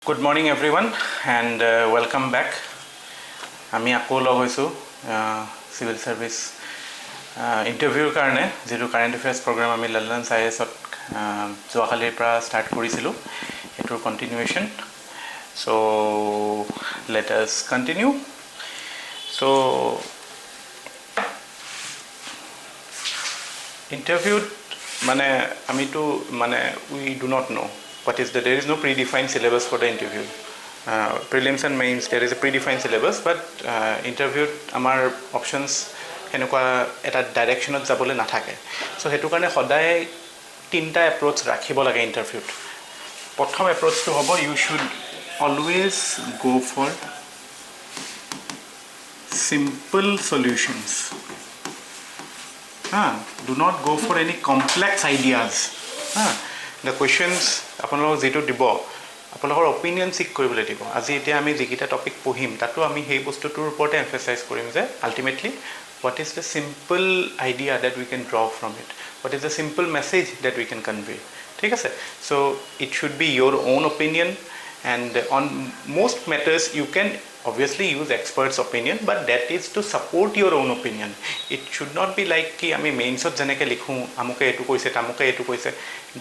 Good morning everyone and welcome back. আমি আকৌ log হৈছো সিভিল সার্ভিস ইন্টারভিউৰ কাৰণে যেটো কারেন্ট অ্যাফেয়ার্স প্রোগ্রাম আমি LALANS IAS ত যোৱাকালিৰ পৰা স্টার্ট কৰিছিলো এটোৰ continuation so let us continue so interview মানে আমিটো মানে we do not know what is there is no predefined syllabus for the interview prelims and mains there is a predefined syllabus but interview amar options henukwa eta direction ot jabole na thake so hetu karone hoday tinta approach rakhibo lage interview prothom approach to hobo you should always go for simple solutions do not go for any complex ideas the questions আপোনালোক যেটো দিব আপোনালোকৰ opinion seek কৰিবলৈ দিব আজি এতিয়া আমি যিকিটা topic পঢ়িম তাতো আমি সেই বস্তুটোৰ ওপৰতে এমফাসাইজ কৰিম যে ultimately what is the simple idea that we can draw from it what is the simple message that we can convey ঠিক আছে so it should be your own opinion and on most matters you can obviously use experts opinion but that is to support your own opinion it should not be like ki ami mains ot janeke likhu amuke etu koise tamuke etu koise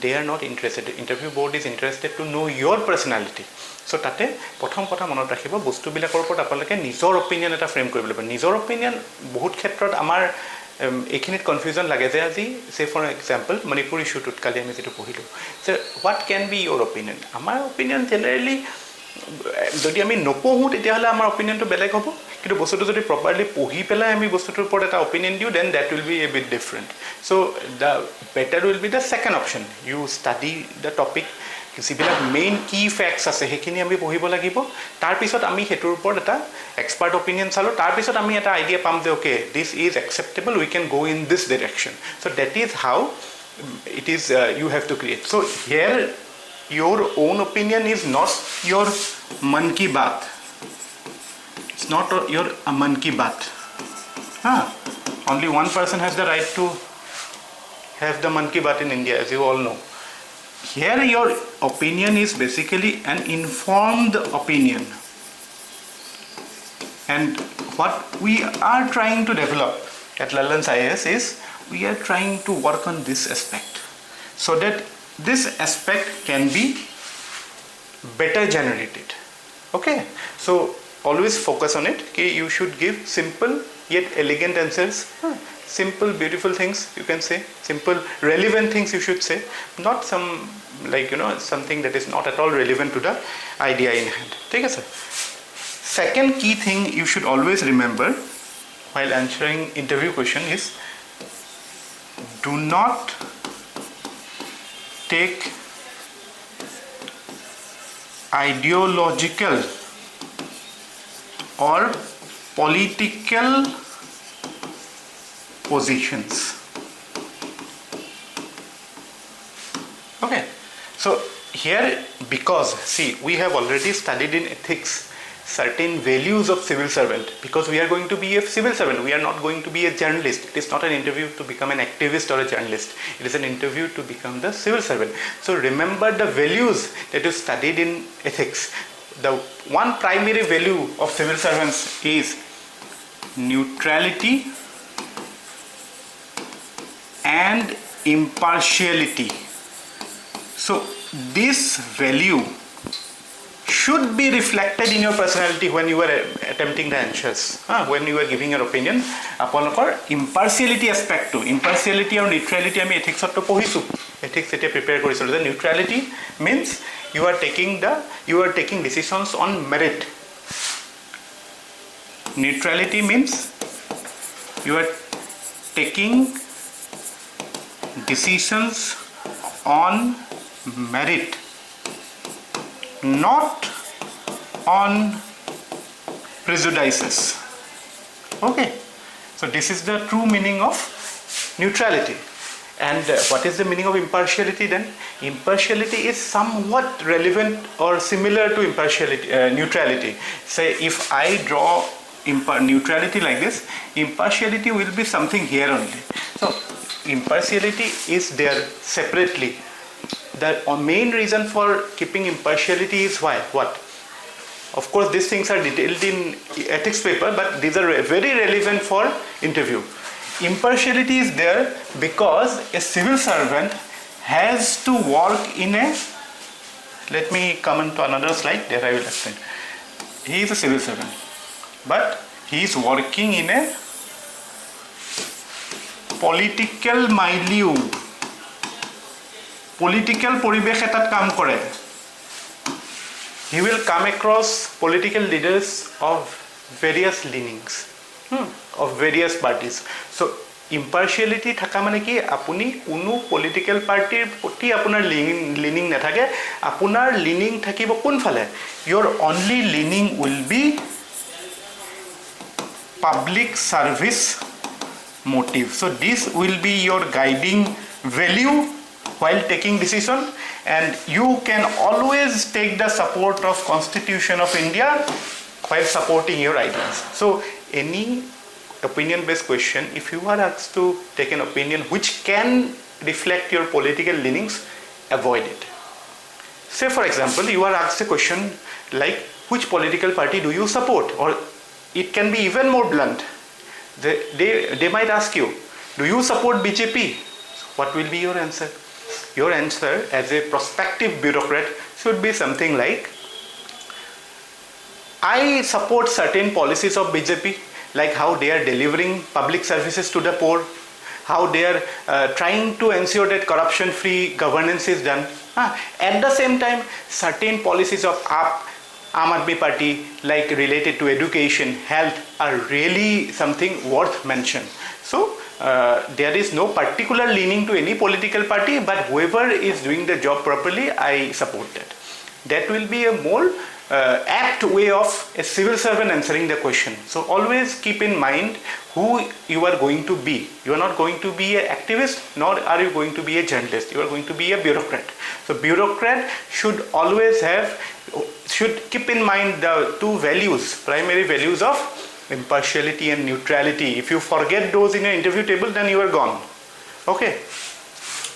they are not interested interview board is interested to know your personality so tate prothom kotha monot rakhibo bostu bilakor upor apalake nijor opinion eta frame koribole par nijor opinion bahut khetrot amar ekhinit confusion lage je aji say for example manipuri shootut kali ami jetu pohilu so what can be your opinion amar opinion generally যদি আমি নপঢ়ো তেতিয়াহলে আমাৰ অপিনিয়নটো বেলেগ হ'ব কিন্তু বস্তুটো যদি প্ৰপাৰলি পঢ়ি পেলাই আমি বস্তুটোৰ ওপৰত এটা অপিনিয়ন দিও then that will be a bit different so the better will be the second option you study the topic যিবিলাক মেইন কি ফ্যাক্টস আছে হেখিনি আমি পঢ়িব লাগিব তাৰ পিছত আমি হেতুৰ ওপৰত এটা এক্সপাৰ্ট অপিনিয়ন চালো তাৰ পিছত আমি এটা আইডিয়া পাম যে okay this is acceptable we can go in this direction so that is how it is you have to create so here your own opinion is not your man ki baat it's not your man ki baat only one person has the right to have the man ki baat in India as you all know here your opinion is basically an informed opinion and what we are trying to develop at LALANS IAS is we are trying to work on this aspect so that this aspect can be better generated okay so always focus on it okay you should give simple yet elegant answers simple beautiful things you can say simple relevant things you should say not some like something that is not at all relevant to the idea in hand take it sir second key thing you should always remember while answering interview question is do not take ideological or political positions okay so here because see we have already studied in ethics certain values of civil servant because we are going to be a civil servant we are not going to be a journalist it is not an interview to become an activist or a journalist it is an interview to become the civil servant so remember the values that you studied in ethics the one primary value of civil servants is neutrality and impartiality so this value should be reflected in your personality when you are attempting the answers when you are giving your opinion aponokor impartiality aspect to impartiality or neutrality ami ethics ot pohisu ethics eta prepare korisilo the neutrality means you are taking decisions on merit neutrality means you are taking decisions on merit not on prejudices okay so this is the true meaning of neutrality and what is the meaning of impartiality then impartiality is somewhat relevant or similar to neutrality say if I draw neutrality like this impartiality will be something here only so impartiality is there separately the main reason for keeping impartiality is why? What? Of course, these things are detailed in ethics paper, but these are very relevant for interview. Impartiality is there because a civil servant has to work in a, let me come into another slide, there I will explain. He is a civil servant, but he is working in a political milieu, political পরিবেশ এটাত কাম কৰে. He will come across political leaders of various leanings, of various parties. So impartiality থাকা মানে কি আপুনি কোনো political পাৰ্টিৰ প্ৰতি আপোনাৰ লিনিং নাথাকে, আপোনাৰ লিনিং থাকিব কোনফালে? Your only leaning will be public service motive. So this will be your guiding value while taking decision, and you can always take the support of Constitution of India while supporting your ideas. So any opinion based question, if you are asked to take an opinion which can reflect your political leanings, avoid it. Say for example, you are asked a question like which political party do you support, or it can be even more blunt. They might ask you, do you support BJP? What will be your answer? Your answer as a prospective bureaucrat should be something like, I support certain policies of BJP, like how they are delivering public services to the poor, how they are trying to ensure that corruption-free governance is done. At the same time, certain policies of Aam Aadmi Party, like related to education, health, are really something worth mention. So there is no particular leaning to any political party, but whoever is doing the job properly, I support that. That will be a more apt way of a civil servant answering the question. So always keep in mind who you are going to be. You are not going to be an activist, nor are you going to be a journalist. You are going to be a bureaucrat. So bureaucrat should keep in mind the two values, primary values of impartiality and neutrality. If you forget those in your interview table, then you are gone. Okay.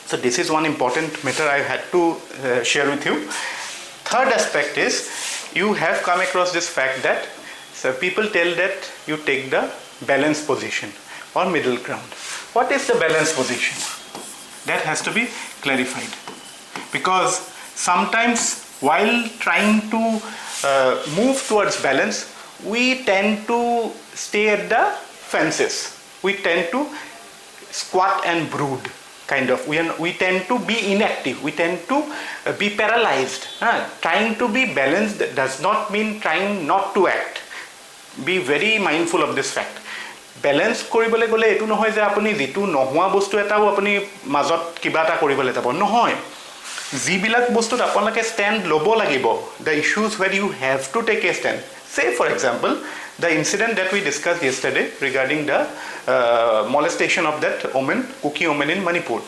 So this is one important matter I had to share with you. Third aspect is, you have come across this fact that people tell that you take the balanced position or middle ground. What is the balanced position? That has to be clarified, because sometimes while trying to move towards balance, we tend to stay at the fences. We tend to squat and brood, kind of. We tend to be inactive. We tend to be paralyzed. Trying to be balanced does not mean trying not to act. Be very mindful of this fact. Balance কৰিবলৈ গ'লে এটো নহয় যে আপুনি যেটো নহোৱা বস্তু এটাও আপুনি মাজত কিবা এটা কৰিবলৈ যাব নহয়. যিবিলাক বস্তুত আপোনালোকে ষ্টেণ্ড ল'ব লাগিব, the issues where you have to take a stand. Say for example, the incident that we discussed yesterday regarding the molestation of that woman, Kuki woman in Manipur.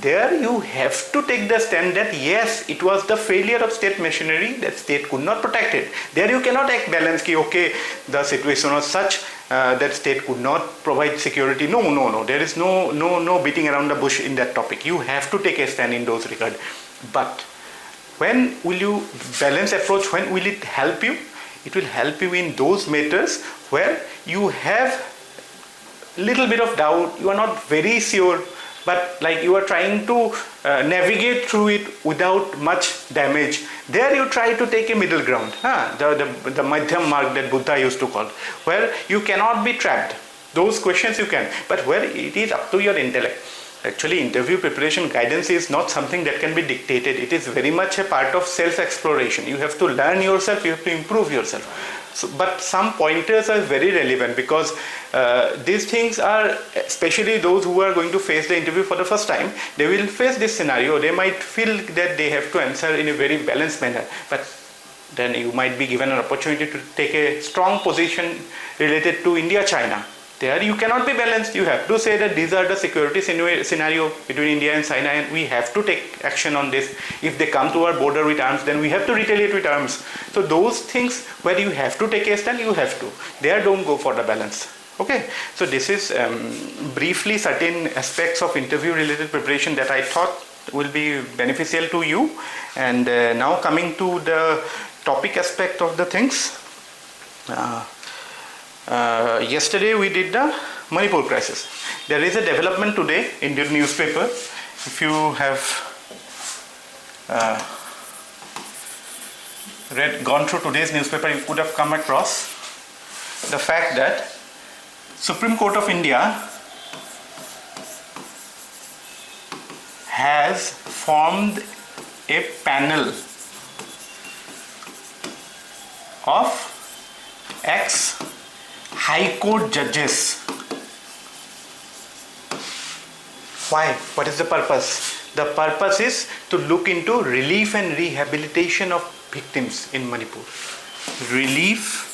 There you have to take the stand that yes, it was the failure of state machinery, that state could not protect it. There you cannot act balanced ki okay, the situation was such that state could not provide security. No. There is no beating around the bush in that topic. You have to take a stand in those regards. But when will you balance approach? When will it help you? It will help you in those matters where you have little bit of doubt, you are not very sure, but like you are trying to navigate through it without much damage. There you try to take a middle ground, the madhyam mark that Buddha used to call, where you cannot be trapped. Those questions you can, but where it is up to your intellect. Actually, interview preparation guidance is not something that can be dictated. It is very much a part of self-exploration. You have to learn yourself, you have to improve yourself. So, but some pointers are very relevant, because these things are, especially those who are going to face the interview for the first time, they will face this scenario. They might feel that they have to answer in a very balanced manner, but then you might be given an opportunity to take a strong position related to India-China. There you cannot be balanced. You have to say that these are the security scenario between India and China, and we have to take action on this. If they come to our border with arms, then we have to retaliate with arms. So those things where you have to take a stand, you have to. There don't go for the balance. Okay, so this is briefly certain aspects of interview related preparation that I thought will be beneficial to you. And now coming to the topic aspect of the things. Yesterday we did the Manipur crisis. There is a development today in the newspaper. If you have gone through today's newspaper, you could have come across the fact that Supreme Court of India has formed a panel of ex-High Court judges. Why? What is the purpose? The purpose is to look into relief and rehabilitation of victims in Manipur. Relief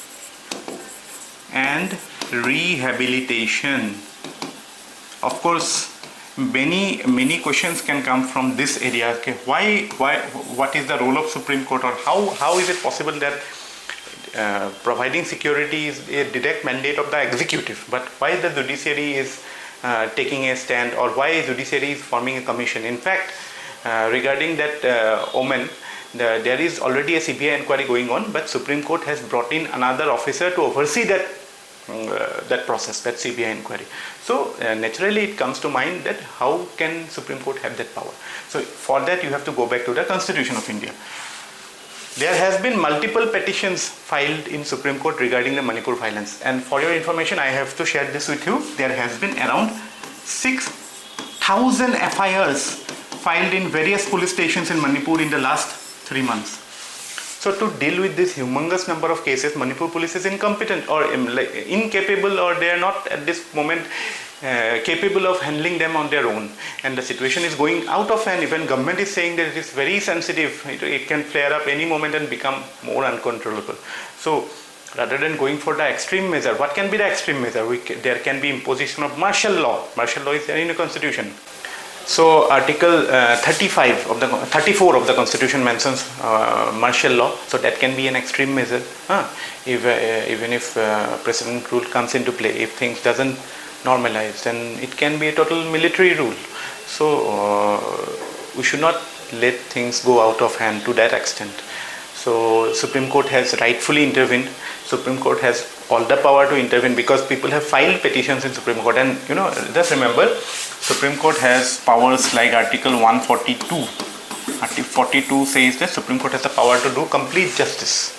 and rehabilitation. Of course, many questions can come from this area. Okay, why? What is the role of Supreme Court, or how is it possible that providing security is a direct mandate of the executive, but why the judiciary is taking a stand, or why judiciary is forming a commission? In fact, regarding that Oman, there is already a CBI inquiry going on, but Supreme Court has brought in another officer to oversee that process, that CBI inquiry. So naturally it comes to mind that how can Supreme Court have that power? So for that you have to go back to the Constitution of India. There has been multiple petitions filed in Supreme Court regarding the Manipur violence, and for your information I have to share this with you. There has been around 6,000 FIRs filed in various police stations in Manipur in the last 3 months. So to deal with this humongous number of cases, Manipur police is incompetent or incapable, or they are not at this moment capable of handling them on their own, and the situation is going out of hand. Even government is saying that it is very sensitive, it can flare up any moment and become more uncontrollable. So rather than going for the extreme measure, what can be the extreme measure? There can be imposition of martial law. Martial law is there in the Constitution. So Article 34 of the Constitution mentions martial law, so that can be an extreme measure. Even if precedent rule comes into play, if things doesn't normalize, then it can be a total military rule. So we should not let things go out of hand to that extent. So Supreme Court has rightfully intervened. Supreme Court has all the power to intervene because people have filed petitions in Supreme Court, and just remember, Supreme Court has powers like Article 142. Article 42 says that Supreme Court has the power to do complete justice.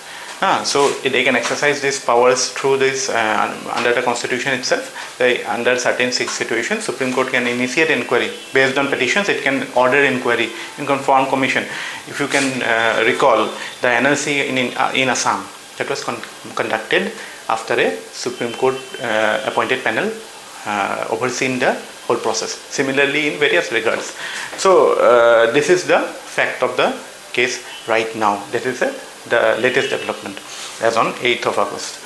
So they can exercise these powers through this under the Constitution itself. Under certain situations, Supreme Court can initiate inquiry based on petitions. It can order inquiry, in form commission. If you can recall, the NLC in Assam, that was conducted after a Supreme Court appointed panel overseeing the whole process. Similarly, in various regards. So this is the fact of the case right now. This is the latest development as on 8th of August.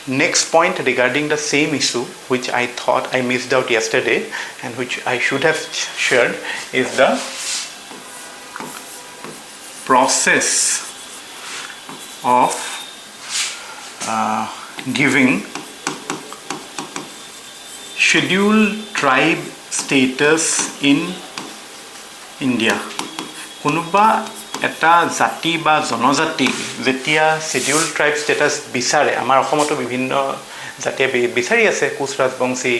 Next point regarding the same issue, which I thought I missed out yesterday and which I should have shared, is the process of giving scheduled tribe status in India. কোনোবা এটা জাতি বা জনজাতি যেতিয়া schedule tribe status বিচাৰে, আমাৰ অসমতো বিভিন্ন জাতিয়ে বিচাৰি আছে, কোচ ৰাজবংশী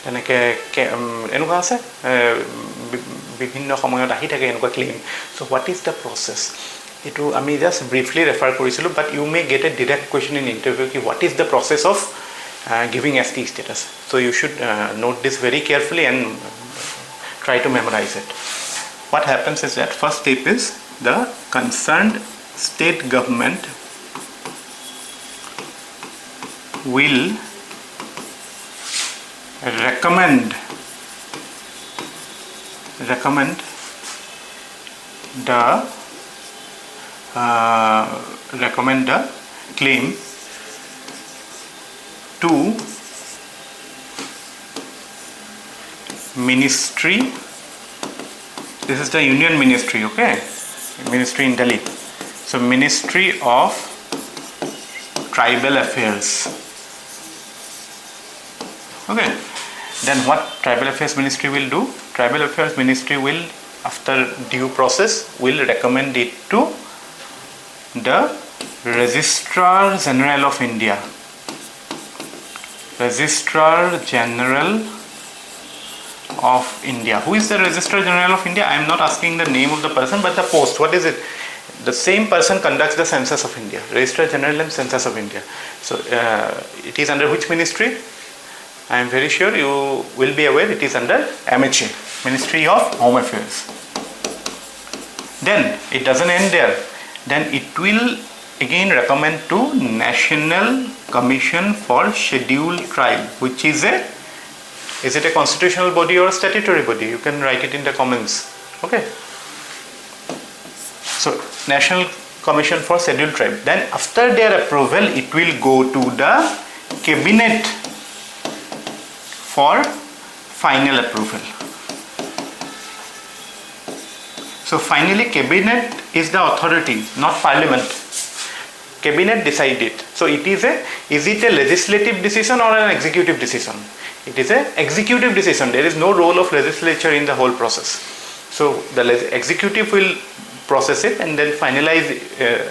তেনেকৈ এনেকুৱা আছে, বিভিন্ন সময়ত আহি থাকে এনেকুৱা ক্লেইম. চ' হোৱাট ইজ দ্য প্ৰচেছ? এইটো আমি জাষ্ট ব্ৰিফলি ৰেফাৰ কৰিছিলোঁ, but you may get a direct question in interview কি what is the process of giving ST status. So you should note this very carefully and try to memorize it. What happens is that first step is the concerned state government will recommend the claim to ministry. This is the union ministry, okay? Ministry in Delhi. So Ministry of Tribal Affairs. Okay. then what Tribal Affairs Ministry will do? Tribal Affairs Ministry will, after due process, will recommend it to the Registrar General of India. Registrar General of India. Who is the Registrar General of India? I am not asking the name of the person, but the post. What is it? The same person conducts the census of India. Registrar General and Census of India. So it is under which ministry? I am very sure you will be aware it is under MHA, Ministry of Home Affairs. Then it doesn't end there. Then it will again recommend to National Commission for Scheduled Tribe, which is it a constitutional body or a statutory body? You can write it in the comments. Okay. So National Commission for Scheduled Tribe. Then after their approval, it will go to the Cabinet for final approval. So finally, Cabinet is the authority, not Parliament. Cabinet decided. So is it a legislative decision or an executive decision? It is an executive decision. There is no role of legislature in the whole process. So the executive will process it, and then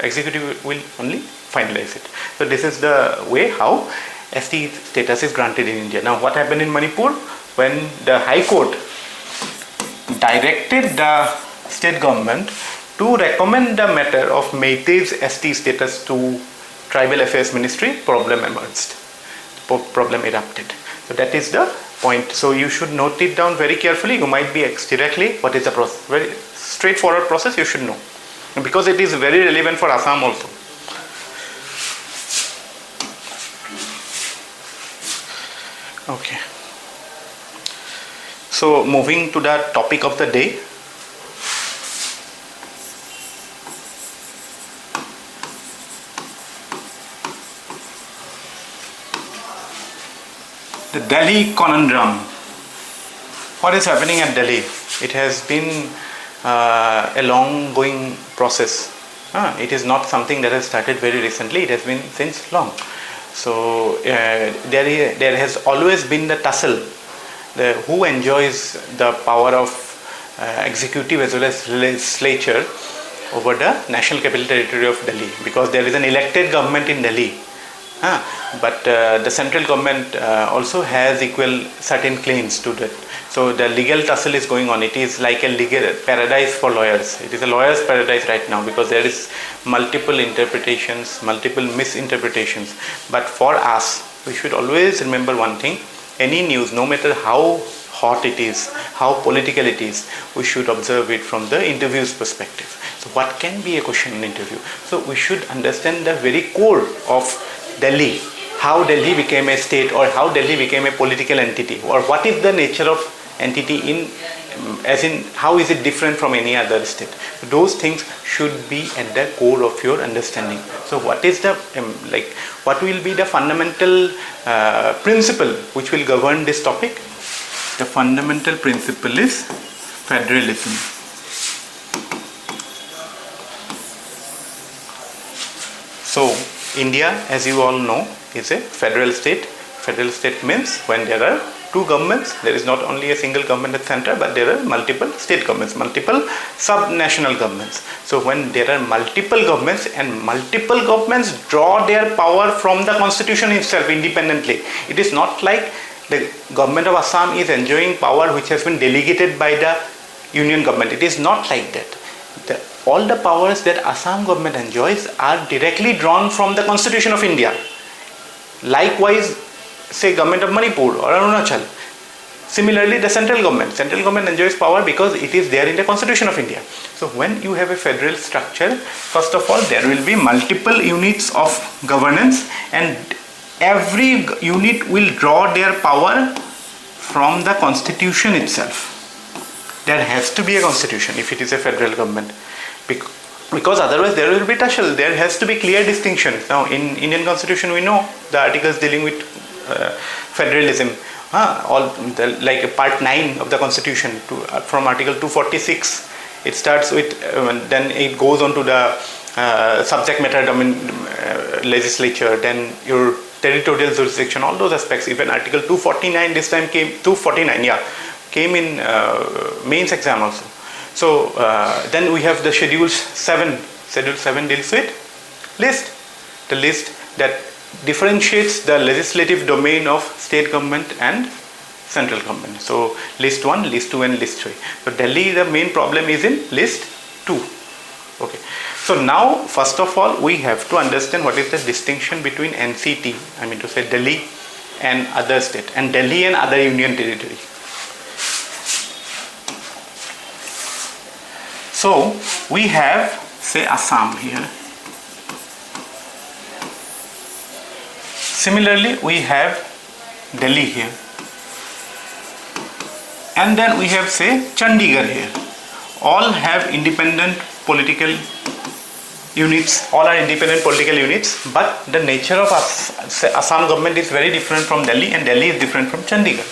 executive will only finalize it. So this is the way how ST status is granted in India. Now what happened in Manipur? When the High Court directed the state government to recommend the matter of Meitei's ST status to Tribal Affairs Ministry, problem emerged. Problem erupted. So that is the point. So you should note it down very carefully. You might be asked directly what is the process. Very straightforward process, you should know. Because it is very relevant for Assam also. Okay. So moving to the topic of the day. The Delhi Conundrum. What is happening at Delhi? It has been a long going process. It is not something that has started very recently. It has been since long. So there has always been the tussle. Who enjoys the power of executive as well as legislature over the national capital territory of Delhi, because there is an elected government in Delhi. But the central government also has equal certain claims to that. So the legal tussle is going on. It is like a legal paradise for lawyers. It is a lawyer's paradise right now, because there is multiple interpretations, multiple misinterpretations. But for us, we should always remember one thing. Any news, no matter how hot it is, how political it is, we should observe it from the interview's perspective. So what can be a question in interview? So we should understand the very core of Delhi, how Delhi became a state, or how Delhi became a political entity, or what is the nature of entity as in how is it different from any other state. Those things should be at the core of your understanding. So what is the what will be the fundamental principle which will govern this topic? The fundamental principle is federalism. So India, as you all know, is a federal state. Federal state means when there are two governments, there is not only a single government at center, but there are multiple state governments, multiple sub-national governments. So when there are multiple governments, and multiple governments draw their power from the constitution itself independently. It is not like the government of Assam is enjoying power which has been delegated by the union government. It is not like that. All the powers that Assam government enjoys are directly drawn from the Constitution of India. Likewise, say government of Manipur or Arunachal. Similarly, the central government enjoys power because it is there in the Constitution of India. So when you have a federal structure, first of all, there will be multiple units of governance, and every unit will draw their power from the Constitution itself. There has to be a constitution if it is a federal government, because otherwise there will be tussle. There has to be clear distinctions. Now in Indian Constitution we know the articles dealing with federalism, like part 9 of the Constitution from Article 246. It starts with then it goes on to the subject matter legislature, then your territorial jurisdiction, all those aspects. Even Article 249 this time came, 249, yeah, came in mains exam also. So then we have the Schedule 7. Schedule 7 deals with list. The list that differentiates the legislative domain of state government and central government. So list 1, list 2 and list 3. So Delhi, the main problem is in list 2. Okay. So now first of all we have to understand what is the distinction between NCT, I mean to say Delhi and other state, and Delhi and other union territory. So we have, say, Assam here. Similarly we have Delhi here. And then we have, say, Chandigarh here. All have independent political units, all are independent political units, but the nature of Assam government is very different from Delhi, and Delhi is different from Chandigarh.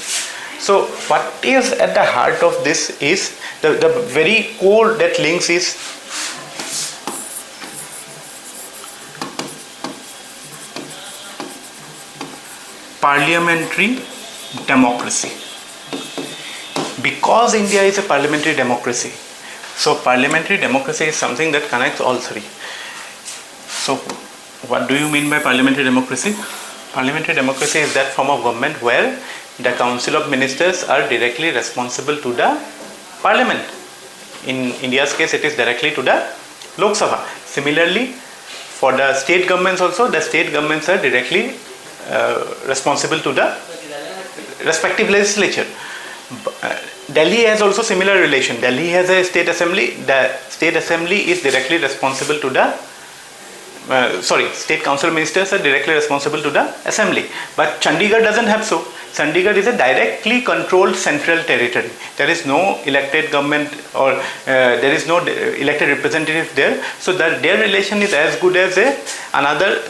So what is at the heart of this is the very core that links is parliamentary democracy. Because India is a parliamentary democracy, so parliamentary democracy is something that connects all three. So what do you mean by parliamentary democracy? Parliamentary democracy is that form of government where the Council of Ministers are directly responsible to the Parliament. In India's case, it is directly to the Lok Sabha. Similarly, for the state governments also, the state governments are directly responsible to the respective legislature. Delhi has also similar relation. Delhi has a state assembly. The state assembly is directly responsible to the state council ministers are directly responsible to the assembly. But Chandigarh doesn't have so. Chandigarh is a directly controlled central territory. There is no elected government or there is no elected representative there. So that their relation is as good as another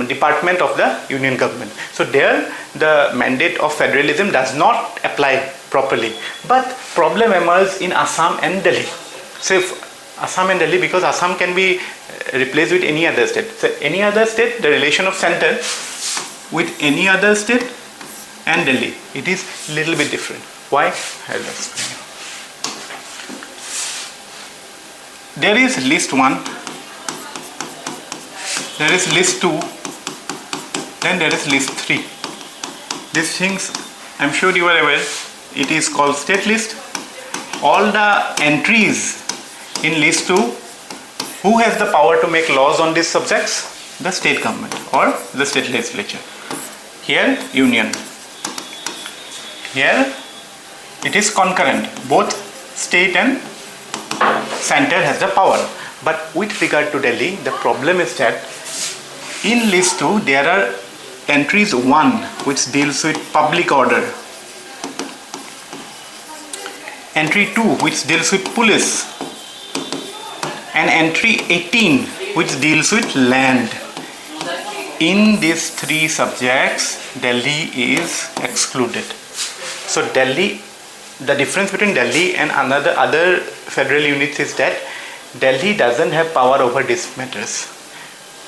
department of the union government. So there the mandate of federalism does not apply properly. But problem emerges in Assam and Delhi. So if Assam and Delhi, because Assam can be replaced with any other state. So any other state, the relation of center with any other state and Delhi, it is little bit different. Why? I'll explain. There is list 1, there is list 2, then there is list 3. These things, I'm sure you are aware, it is called state list. All the entries in list 2, who has the power to make laws on these subjects? The state government or the state legislature. Here, union. Here, it is concurrent. Both state and center has the power. But with regard to Delhi, the problem is that in list 2, there are entries 1 which deals with public order. Entry 2 which deals with police. And entry 18 which deals with land. In these 3 subjects, Delhi is excluded. So Delhi, the difference between Delhi and other federal units is that Delhi doesn't have power over these matters.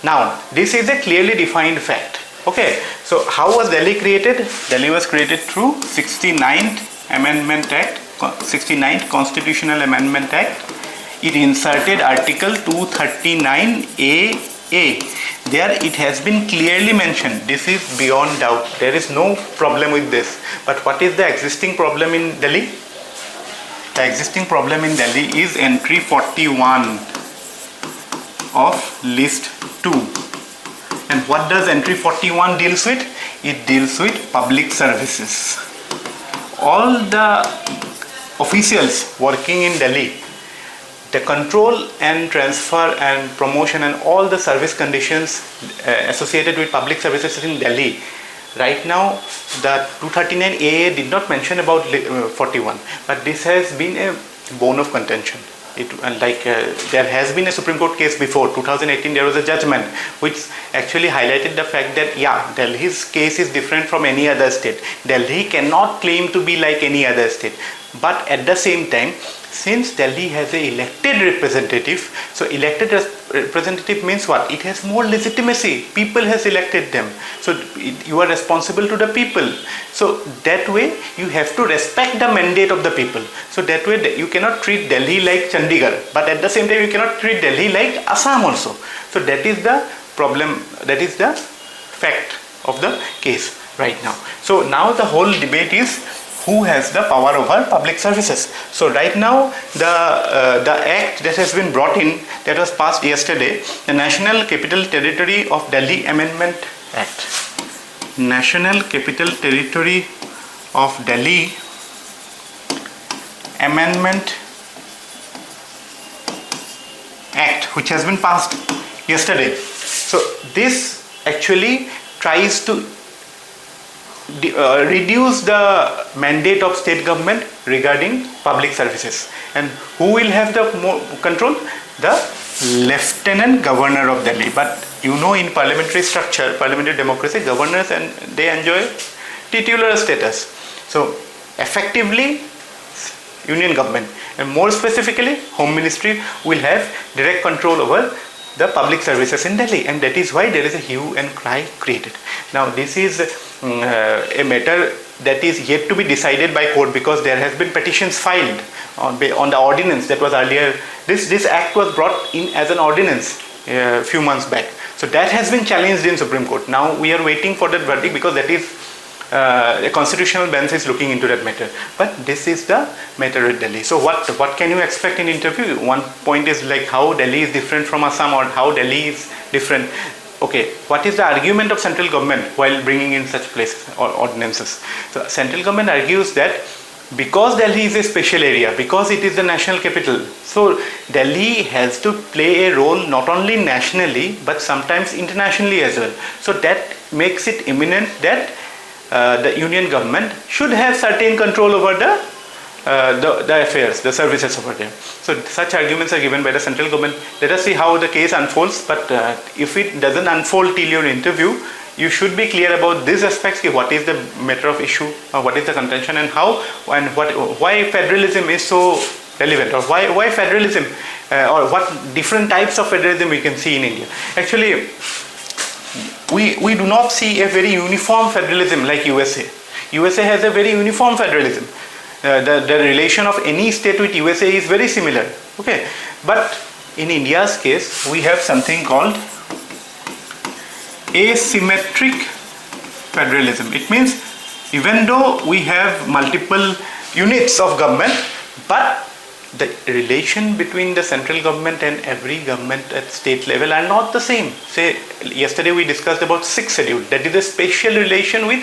Now, this is a clearly defined fact. Okay, so how was Delhi created? Delhi was created through 69th Amendment Act, 69th Constitutional Amendment Act. It inserted Article 239AA. There it has been clearly mentioned. This is beyond doubt. There is no problem with this. But what is the existing problem in Delhi? The existing problem in Delhi is entry 41 of list 2. And what does entry 41 deals with? It deals with public services. All the officials working in Delhi, the control and transfer and promotion and all the service conditions associated with public services in Delhi, right now the 239AA did not mention about 41, but this has been a bone of contention. There has been a Supreme Court case before 2018. There was a judgment which actually highlighted the fact that Delhi's case is different from any other state. Delhi cannot claim to be like any other state. But at the same time, since Delhi has a elected representative, so elected representative means what? It has more legitimacy. People has elected them. So you are responsible to the people. So that way you have to respect the mandate of the people. So that way you cannot treat Delhi like Chandigarh, but at the same time you cannot treat Delhi like Assam also. So that is the problem, that is the fact of the case right now. So now the whole debate is who has the power over public services. So right now the act that has been brought in, that was passed yesterday, the National Capital Territory of Delhi Amendment Act. National Capital Territory of Delhi Amendment Act, which has been passed yesterday. So this actually tries to reduce the mandate of state government regarding public services. And who will have the more control? The Lieutenant Governor of Delhi. But you know, in parliamentary structure, parliamentary democracy, governors and they enjoy titular status. So effectively, union government, and more specifically, Home Ministry will have direct control over the public services in Delhi, and that is why there is a hue and cry created. Now this is a matter that is yet to be decided by court, because there has been petitions filed on the ordinance that was earlier. This act was brought in as an ordinance a few months back. So that has been challenged in Supreme Court. Now we are waiting for that verdict, because that is a constitutional bench is looking into that matter. But this is the matter at Delhi. So what can you expect in interview? One point is like how Delhi is different from Assam, or how Delhi is different. Okay, what is the argument of central government while bringing in such places or ordinances? So central government argues that because Delhi is a special area, because it is the national capital, so Delhi has to play a role not only nationally but sometimes internationally as well. So that makes it imminent that the union government should have certain control over the affairs, the services over there. So such arguments are given by the central government. Let us see how the case unfolds, but if it doesn't unfold till your interview, you should be clear about these aspects. What is the matter of issue, or what is the contention, and how and why federalism is so relevant, or why federalism, or what different types of federalism we can see in India. Actually, we do not see a very uniform federalism like USA. USA has a very uniform federalism. The relation of any state with USA is very similar. Okay, but in India's case, we have something called asymmetric federalism. It means even though we have multiple units of government, but the relation between the central government and every government at state level are not the same. Say, yesterday we discussed about 6th schedule. That is a special relation with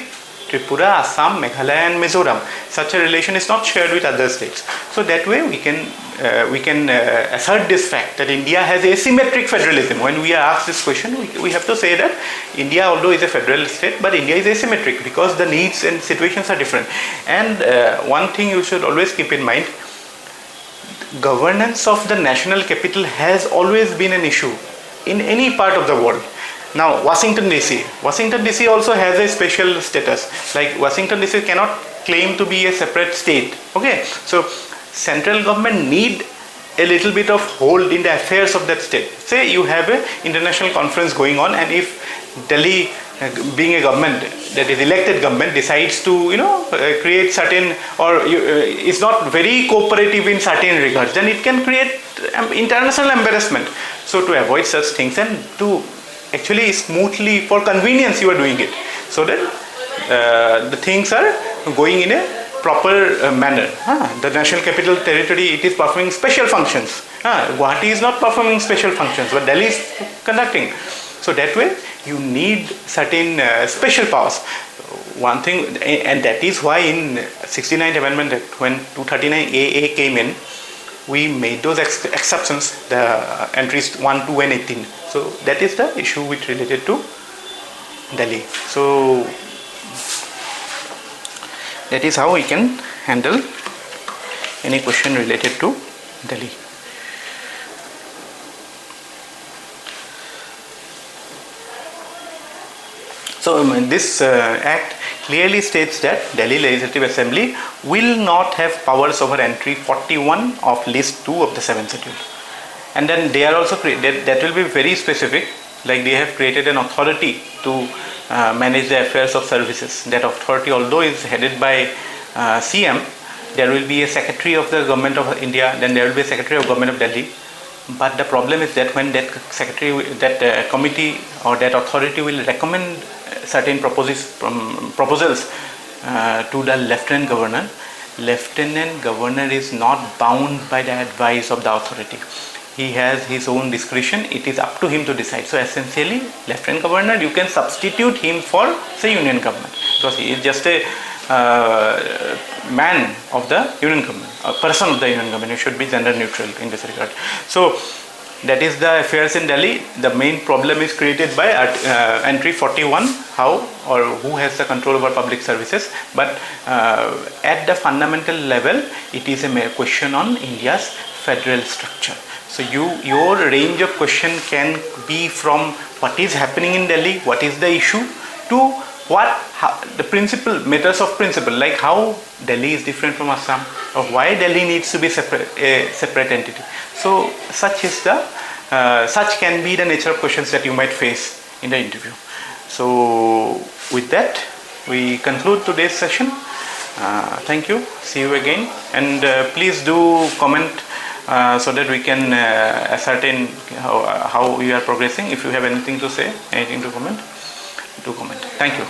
Tripura, Assam, Meghalaya and Mizoram. Such a relation is not shared with other states. So that way we can assert this fact that India has asymmetric federalism. When we are asked this question, we have to say that India, although is a federal state, but India is asymmetric because the needs and situations are different. And one thing you should always keep in mind, governance of the national capital has always been an issue in any part of the world. Now Washington DC also has a special status. Like Washington DC cannot claim to be a separate state. Okay, so central government need a little bit of hold in the affairs of that state. Say you have an international conference going on, and if Delhi, being a government that is elected government, decides to create certain or is not very cooperative in certain regards, then it can create international embarrassment. So to avoid such things and to actually smoothly, for convenience you are doing it, so that the things are going in a proper manner. The National Capital Territory, it is performing special functions. Guwahati is not performing special functions, but Delhi is conducting. So that way you need certain special powers. One thing, and that is why in 69th Amendment Act, when 239AA came in, we made those exceptions, the entries 1, 2 and 18. So that is the issue which related to Delhi. So that is how we can handle any question related to Delhi. So this act clearly states that Delhi Legislative Assembly will not have powers over entry 41 of list 2 of the 7th schedule. And then they are also that will be very specific, like they have created an authority to manage the affairs of services. That authority, although is headed by CM, there will be a secretary of the government of India, then there will be a secretary of government of Delhi. But the problem is that when that secretary, that committee or that authority will recommend certain proposals to the lieutenant governor is not bound by the advice of the authority. He has his own discretion. It is up to him to decide. So essentially, lieutenant governor, you can substitute him for, say, union government, because he is just a man of the union government, a person of the union government. You should be gender neutral in this regard. So that is the affairs in Delhi. The main problem is created by entry 41, how or who has the control over public services. But at the fundamental level, it is a question on India's federal structure. So your range of question can be from what is happening in Delhi, what is the issue, to the principle, matters of principle, like how Delhi is different from Assam, or why Delhi needs to be a separate entity. So such can be the nature of questions that you might face in the interview. So with that, we conclude today's session. Thank you. See you again, and please do comment so that we can ascertain how you are progressing. If you have anything to say, anything to comment, do comment. Thank you.